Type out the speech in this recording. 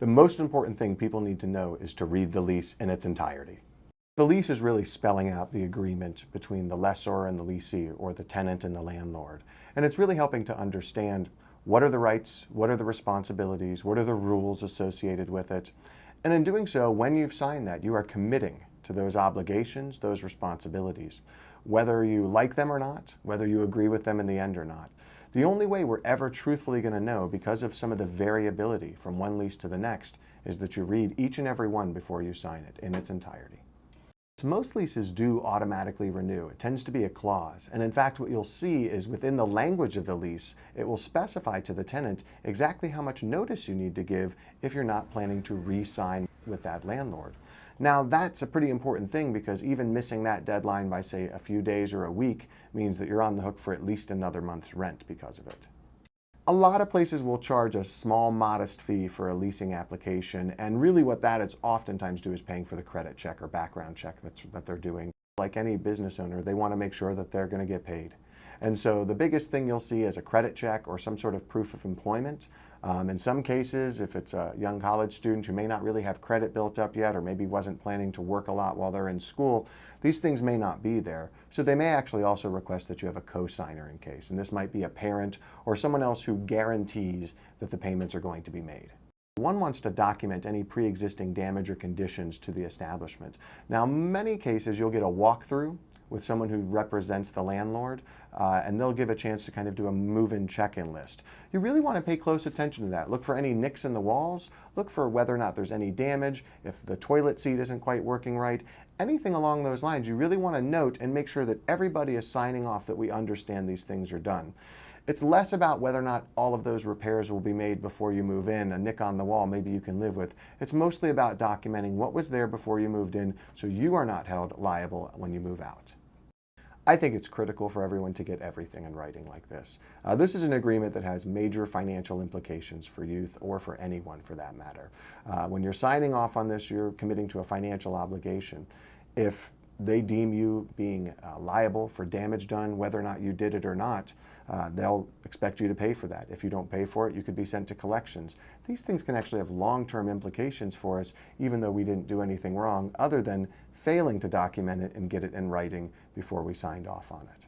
The most important thing people need to know is to read the lease in its entirety. The lease is really spelling out the agreement between the lessor and the lessee, or the tenant and the landlord. And it's really helping to understand what are the rights, what are the responsibilities, what are the rules associated with it. And in doing so, when you've signed that, you are committing to those obligations, those responsibilities, whether you like them or not, whether you agree with them in the end or not. The only way we're ever truthfully going to know, because of some of the variability from one lease to the next, is that you read each and every one before you sign it in its entirety. Most leases do automatically renew. It tends to be a clause. And in fact, what you'll see is within the language of the lease, it will specify to the tenant exactly how much notice you need to give if you're not planning to re-sign with that landlord. Now, that's a pretty important thing, because even missing that deadline by, say, a few days or a week means that you're on the hook for at least another month's rent because of it. A lot of places will charge a small, modest fee for a leasing application, and really what that is oftentimes do is paying for the credit check or background check that they're doing. Like any business owner, they want to make sure that they're going to get paid. And so the biggest thing you'll see is a credit check or some sort of proof of employment. In some cases, if it's a young college student who may not really have credit built up yet, or maybe wasn't planning to work a lot while they're in school, these things may not be there. So they may actually also request that you have a co-signer in case. And this might be a parent or someone else who guarantees that the payments are going to be made. One wants to document any pre-existing damage or conditions to the establishment. Now, many cases you'll get a walkthrough with someone who represents the landlord, and they'll give a chance to kind of do a move-in check-in list. You really want to pay close attention to that. Look for any nicks in the walls, look for whether or not there's any damage, if the toilet seat isn't quite working right, anything along those lines. You really want to note and make sure that everybody is signing off that we understand these things are done. It's less about whether or not all of those repairs will be made before you move in. A nick on the wall maybe you can live with. It's mostly about documenting what was there before you moved in, so you are not held liable when you move out. I think it's critical for everyone to get everything in writing like this. This is an agreement that has major financial implications for youth, or for anyone for that matter. When you're signing off on this, you're committing to a financial obligation. If they deem you being liable for damage done, whether or not you did it or not, they'll expect you to pay for that. If you don't pay for it, you could be sent to collections. These things can actually have long-term implications for us, even though we didn't do anything wrong, other than failing to document it and get it in writing before we signed off on it.